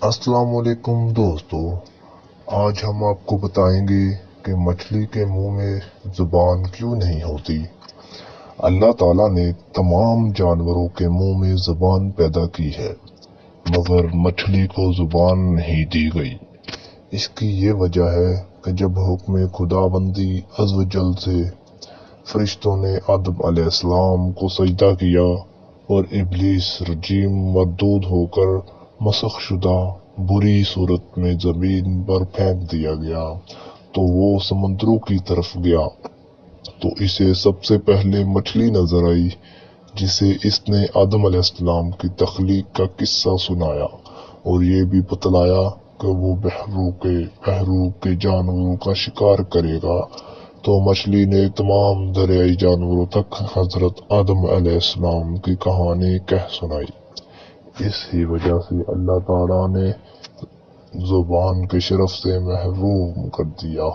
السلام علیکم دوستو، آج ہم آپ کو بتائیں گے کہ مچھلی کے منہ میں زبان کیوں نہیں ہوتی۔ اللہ تعالیٰ نے تمام جانوروں کے منہ میں زبان پیدا کی ہے، مگر مچھلی کو زبان نہیں دی گئی۔ اس کی یہ وجہ ہے کہ جب حکم خداوندی عز و جل سے فرشتوں نے آدم علیہ السلام کو سجدہ کیا اور ابلیس رجیم مردود ہو کر مسخ شدہ بری صورت میں زمین پر پھینک دیا گیا تو وہ سمندروں کی طرف گیا، تو اسے سب سے پہلے مچھلی نظر آئی، جسے اس نے آدم علیہ السلام کی تخلیق کا قصہ سنایا اور یہ بھی بتلایا کہ وہ بحروں کے جانوروں کا شکار کرے گا۔ تو مچھلی نے تمام دریائی جانوروں تک حضرت آدم علیہ السلام کی کہانی کہہ سنائی۔ اس ہی وجہ سے اللہ تعالیٰ نے زبان کے شرف سے محروم کر دیا۔